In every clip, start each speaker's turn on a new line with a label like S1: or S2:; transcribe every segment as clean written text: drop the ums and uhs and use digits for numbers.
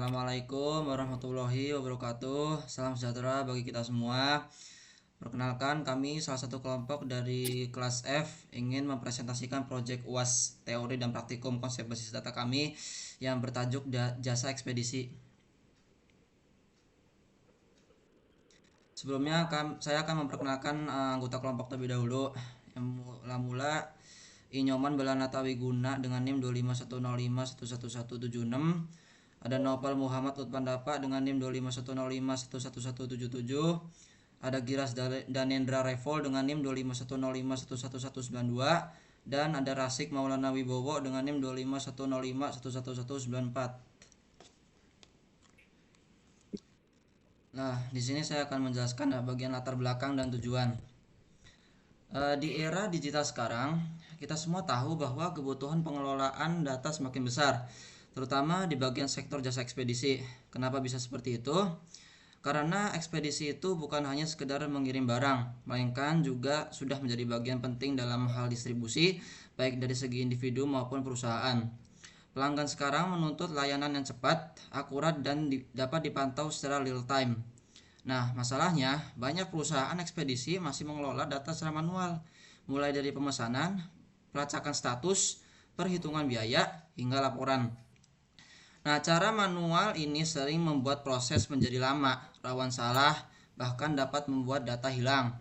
S1: Assalamualaikum warahmatullahi wabarakatuh. Salam sejahtera bagi kita semua. Perkenalkan, kami salah satu kelompok dari kelas F ingin mempresentasikan proyek UAS teori dan praktikum konsep basis data kami yang bertajuk jasa ekspedisi. Sebelumnya saya akan memperkenalkan anggota kelompok terlebih dahulu. Yang mula-mula Inyoman Belanata Wiguna dengan NIM 25105111176. Ada Nopal Muhammad Lutfandapa dengan NIM 25105111177. Ada Giras Danendra Revol dengan NIM 25105111192. Dan ada Rasik Maulana Wibowo dengan NIM 25105111194. Nah, di sini saya akan menjelaskan bagian latar belakang dan tujuan. Di era digital sekarang, kita semua tahu bahwa kebutuhan pengelolaan data semakin besar, terutama di bagian sektor jasa ekspedisi. Kenapa bisa seperti itu? Karena ekspedisi itu bukan hanya sekedar mengirim barang, melainkan juga sudah menjadi bagian penting dalam hal distribusi, baik dari segi individu maupun perusahaan. Pelanggan sekarang menuntut layanan yang cepat, akurat, dan dapat dipantau secara real time. Nah, masalahnya banyak perusahaan ekspedisi masih mengelola data secara manual, mulai dari pemesanan, pelacakan status, perhitungan biaya, hingga laporan. Nah, cara manual ini sering membuat proses menjadi lama, rawan salah, bahkan dapat membuat data hilang.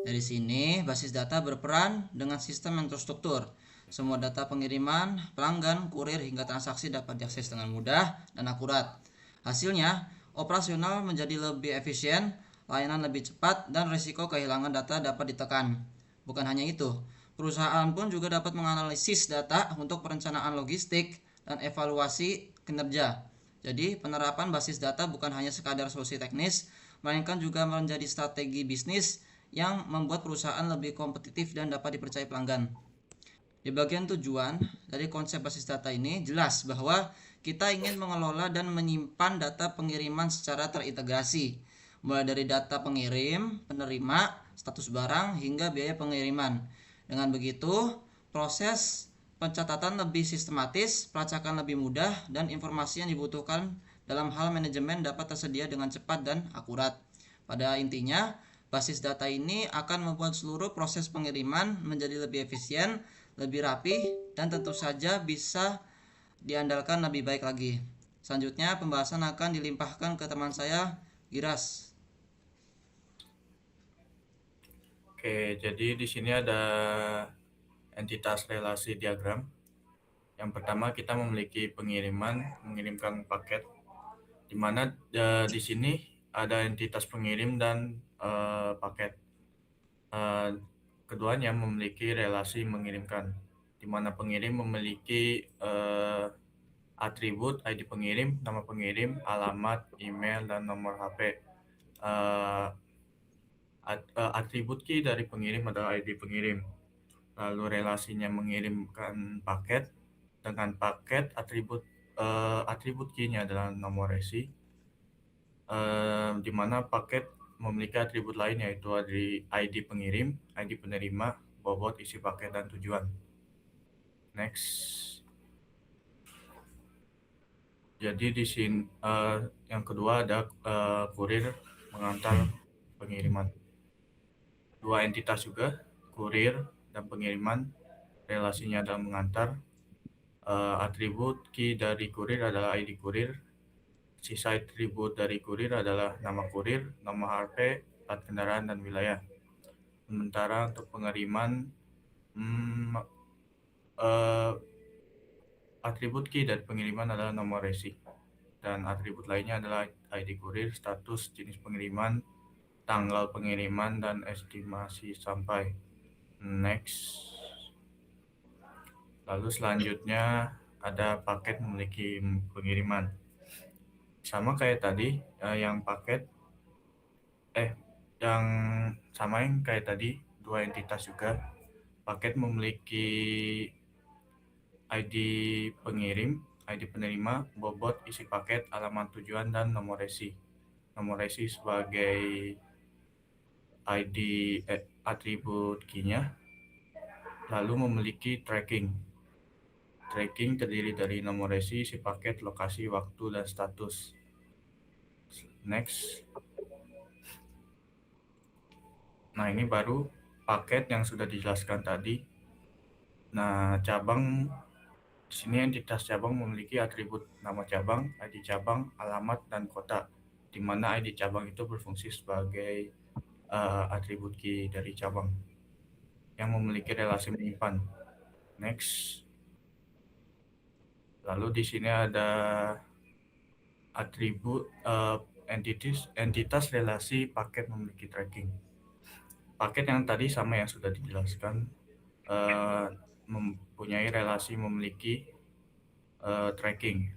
S1: Dari sini, basis data berperan dengan sistem yang terstruktur. Semua data pengiriman, pelanggan, kurir, hingga transaksi dapat diakses dengan mudah dan akurat. Hasilnya, operasional menjadi lebih efisien, layanan lebih cepat, dan risiko kehilangan data dapat ditekan. Bukan hanya itu, perusahaan pun juga dapat menganalisis data untuk perencanaan logistik dan evaluasi kinerja. Jadi, penerapan basis data bukan hanya sekadar solusi teknis, melainkan juga menjadi strategi bisnis yang membuat perusahaan lebih kompetitif dan dapat dipercaya pelanggan. Di bagian tujuan dari konsep basis data ini jelas bahwa kita ingin mengelola dan menyimpan data pengiriman secara terintegrasi, mulai dari data pengirim, penerima, status barang, hingga biaya pengiriman. Dengan begitu, proses pencatatan lebih sistematis, pelacakan lebih mudah, dan informasi yang dibutuhkan dalam hal manajemen dapat tersedia dengan cepat dan akurat. Pada intinya, basis data ini akan membuat seluruh proses pengiriman menjadi lebih efisien, lebih rapi, dan tentu saja bisa diandalkan lebih baik lagi. Selanjutnya, pembahasan akan dilimpahkan ke teman saya, Giras.
S2: Oke, jadi di sini ada entitas relasi diagram. Yang pertama kita memiliki mengirimkan paket, di mana di sini ada entitas pengirim dan paket. Eh, Keduanya memiliki relasi mengirimkan, di mana pengirim memiliki atribut ID pengirim, nama pengirim, alamat, email, dan nomor HP. Eh, Atribut key dari pengirim adalah ID pengirim. Lalu relasinya mengirimkan paket dengan paket atribut key-nya adalah nomor resi, di mana paket memiliki atribut lain yaitu ID pengirim, ID penerima, bobot isi paket, dan tujuan. Next. Jadi di sini yang kedua ada kurir mengantar pengiriman. Dua entitas juga, kurir dan pengiriman, relasinya adalah mengantar. Atribut key dari kurir adalah ID kurir. Sisa atribut dari kurir adalah nama kurir, nomor HP, plat kendaraan, dan wilayah. Sementara untuk pengiriman, hmm, eh, atribut key dari pengiriman adalah nomor resi. Dan atribut lainnya adalah ID kurir, status, jenis pengiriman, tanggal pengiriman, dan estimasi sampai. Next. Lalu selanjutnya ada paket memiliki pengiriman. Sama kayak tadi, yang paket, yang sama yang kayak tadi, dua entitas juga. Paket memiliki ID pengirim, ID penerima, bobot isi paket, alamat tujuan, dan nomor resi. Nomor resi sebagai ID atribut key-nya, lalu memiliki tracking. Tracking terdiri dari nomor resi, si paket, lokasi, waktu, dan status. Next. Nah, ini baru paket yang sudah dijelaskan tadi. Nah, cabang di sini entitas cabang memiliki atribut nama cabang, ID cabang, alamat, dan kota, di mana ID cabang itu berfungsi sebagai atribut key dari cabang yang memiliki relasi menyimpan. Next. Lalu di sini ada atribut entitas relasi paket memiliki tracking. Paket yang tadi sama yang sudah dijelaskan, mempunyai relasi memiliki tracking.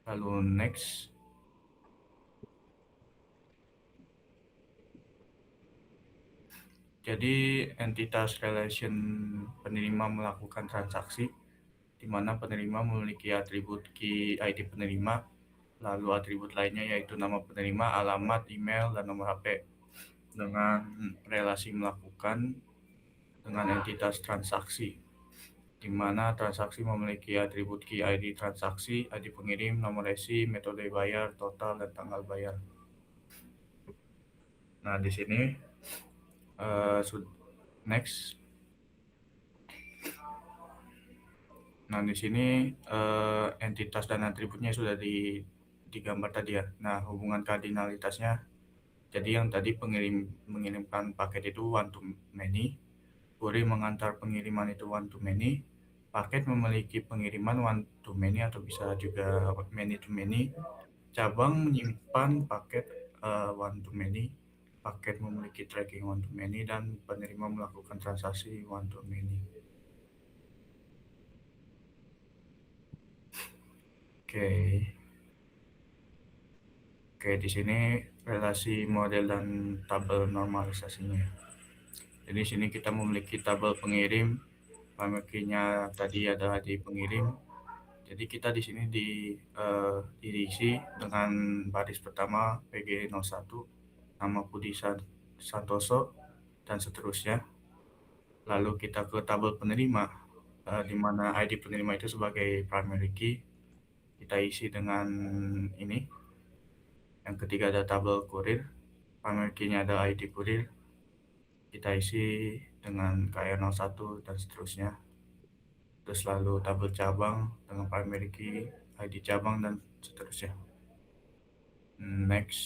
S2: Lalu next. Jadi entitas relation penerima melakukan transaksi, di mana penerima memiliki atribut key ID penerima, lalu atribut lainnya yaitu nama penerima, alamat, email, dan nomor HP, dengan relasi melakukan dengan entitas transaksi, di mana transaksi memiliki atribut key ID transaksi, ID pengirim, nomor resi, metode bayar, total, dan tanggal bayar. Nah, di sini next. Nah, di sini entitas dan atributnya sudah digambar tadi ya. Nah, hubungan kardinalitasnya, jadi yang tadi mengirimkan paket itu one to many, kurir mengantar pengiriman itu one to many, paket memiliki pengiriman one to many atau bisa juga many to many, cabang menyimpan paket one to many, paket memiliki tracking one to many, dan penerima melakukan transaksi one to many. Oke, di sini relasi model dan tabel normalisasinya. Jadi di sini kita memiliki tabel pengirim, primary key-nya tadi ada di pengirim. Jadi kita di sini diisi dengan baris pertama PG01, nama Budi Santoso, dan seterusnya. Lalu kita ke tabel penerima, di mana ID penerima itu sebagai primary key. Kita isi dengan ini. Yang ketiga ada tabel kurir, primary key-nya ada ID kurir. Kita isi dengan KR01 dan seterusnya. Terus lalu tabel cabang dengan primary key, ID cabang, dan seterusnya. Next.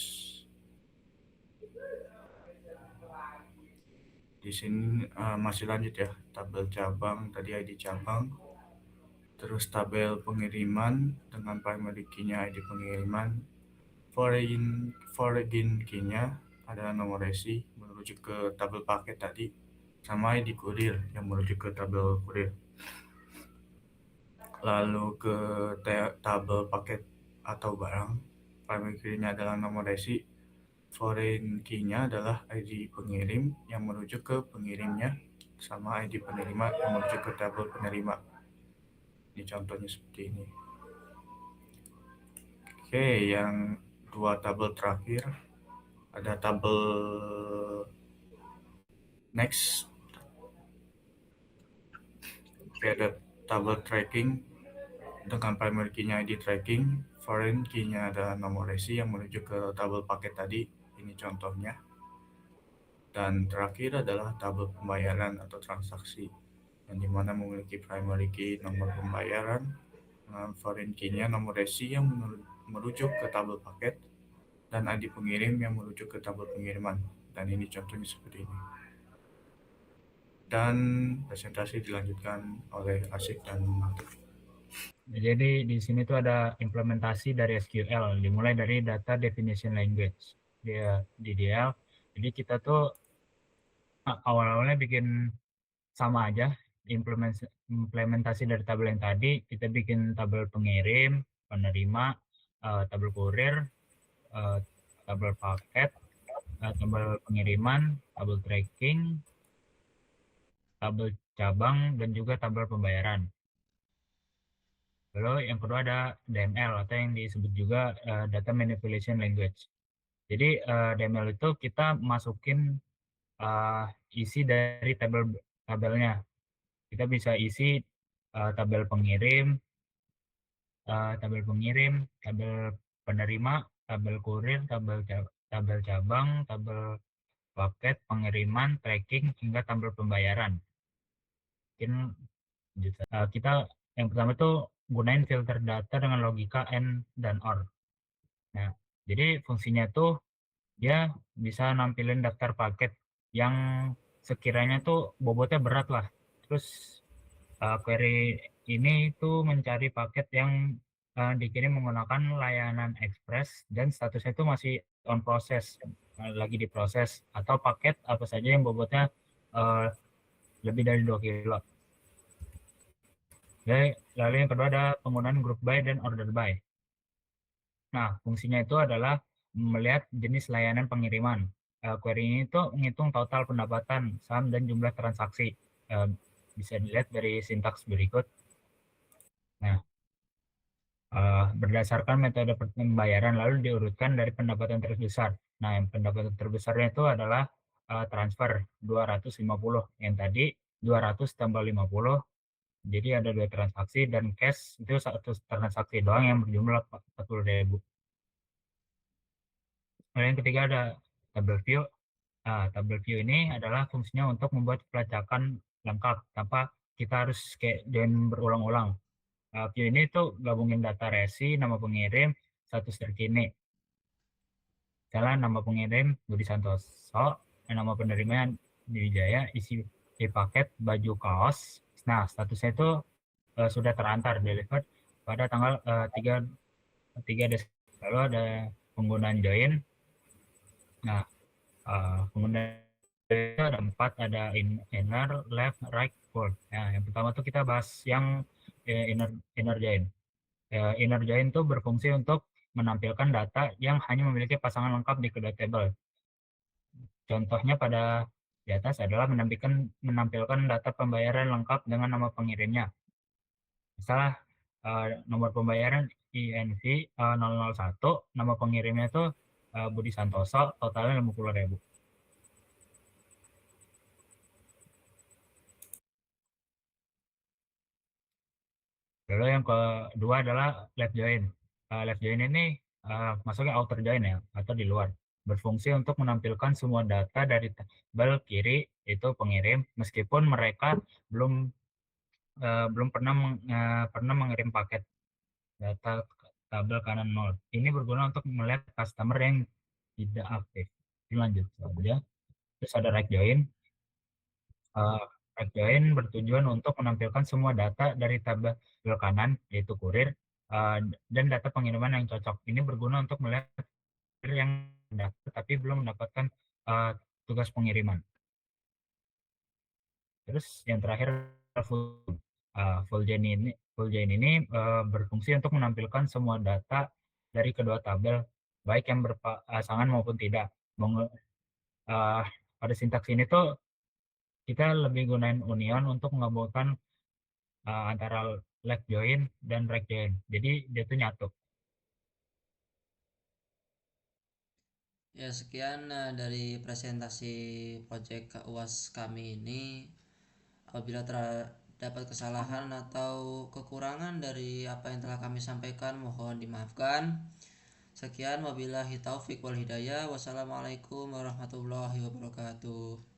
S2: Di sini masih lanjut ya, tabel cabang tadi ID cabang. Terus tabel pengiriman dengan primary key-nya ID pengiriman. Foreign key-nya adalah nomor resi merujuk ke tabel paket tadi, sama ID kurir yang merujuk ke tabel kurir. Lalu ke tabel paket atau barang, primary key-nya adalah nomor resi, foreign key-nya adalah ID pengirim yang merujuk ke pengirimnya, sama ID penerima yang merujuk ke tabel penerima. Ini contohnya seperti ini. Oke, yang dua tabel terakhir ada tabel next. Oke, ada tabel tracking dengan primary key-nya ID tracking, foreign key-nya adalah nomor resi yang merujuk ke tabel paket tadi. Ini contohnya. Dan terakhir adalah tabel pembayaran atau transaksi, yang dimana memiliki primary key nomor pembayaran, dengan foreign key-nya nomor resi yang merujuk ke tabel paket, dan ID pengirim yang merujuk ke tabel pengiriman. Dan ini contohnya seperti ini. Dan presentasi dilanjutkan oleh Asik dan Matif.
S3: Jadi di sini tuh ada implementasi dari SQL, dimulai dari data definition language, dia DDL. Jadi kita tuh awal-awalnya bikin sama aja, implementasi dari tabel yang tadi. Kita bikin tabel pengirim, penerima, tabel kurir, tabel paket, tabel pengiriman, tabel tracking, tabel cabang, dan juga tabel pembayaran. Lalu yang kedua ada DML atau yang disebut juga Data Manipulation Language. Jadi DML itu kita masukin isi dari tabelnya. kita bisa isi tabel pengirim, tabel penerima, tabel kurir, tabel cabang, tabel paket, pengiriman, tracking, hingga tabel pembayaran. Mungkin kita yang pertama itu gunain filter data dengan logika AND dan OR. Nah, jadi fungsinya tuh dia bisa nampilin daftar paket yang sekiranya tuh bobotnya berat lah. Terus query ini tuh mencari paket yang dikirim menggunakan layanan ekspres dan statusnya itu masih on process, lagi diproses, atau paket apa saja yang bobotnya lebih dari 2 kilo. Lalu yang kedua ada penggunaan group by dan order by. Nah, fungsinya itu adalah melihat jenis layanan pengiriman. Query ini tuh menghitung total pendapatan, saham, dan jumlah transaksi. Bisa dilihat dari sintaks berikut. Nah, berdasarkan metode pembayaran lalu diurutkan dari pendapatan terbesar. Nah, yang pendapatan terbesarnya itu adalah transfer 250. Yang tadi 200 tambah 50, jadi ada 2 transaksi, dan cash itu 1 transaksi doang yang berjumlah 40.000. Lalu yang ketiga ada tabel view. Tabel view ini adalah fungsinya untuk membuat pelacakan lengkap tanpa kita harus kayak join berulang-ulang. View ini tuh gabungin data resi, nama pengirim, status terkini. Misalnya nama pengirim Budi Santoso, nama penerimanya Wijaya, isi di paket baju kaos. Nah, statusnya itu sudah terantar delivered pada tanggal 3 Desember. Lalu ada penggunaan join. Nah, penggunaan itu ada 4, ada inner, left, right, forward. Nah, yang pertama tuh kita bahas yang inner join. Inner join itu berfungsi untuk menampilkan data yang hanya memiliki pasangan lengkap di kedua tabel. Contohnya pada di atas adalah menampilkan data pembayaran lengkap dengan nama pengirimnya. Misalnya nomor pembayaran INV 001, nama pengirimnya itu Budi Santoso, totalnya 50.000. Lalu yang kedua adalah left join. Left join ini masuknya outer join ya, atau di luar. Berfungsi untuk menampilkan semua data dari tabel kiri itu pengirim, meskipun mereka belum pernah mengirim paket. Data tabel kanan 0. Ini berguna untuk melihat customer yang tidak aktif. Lanjut saja. Terus ada right join. Right join bertujuan untuk menampilkan semua data dari tabel kanan, yaitu kurir, dan data pengiriman yang cocok. Ini berguna untuk melihat kurir yang daftar tapi belum mendapatkan tugas pengiriman. Terus yang terakhir full join ini berfungsi untuk menampilkan semua data dari kedua tabel, baik yang berpasangan maupun tidak. Pada sintaks ini tuh kita lebih gunain union untuk menggabungkan antara left join dan right join. Jadi dia tuh nyatu.
S1: Ya, sekian dari presentasi proyek UAS kami ini. Apabila terdapat kesalahan atau kekurangan dari apa yang telah kami sampaikan, mohon dimaafkan. Sekian, wabillahi taufik wal hidayah. Wassalamualaikum warahmatullahi wabarakatuh.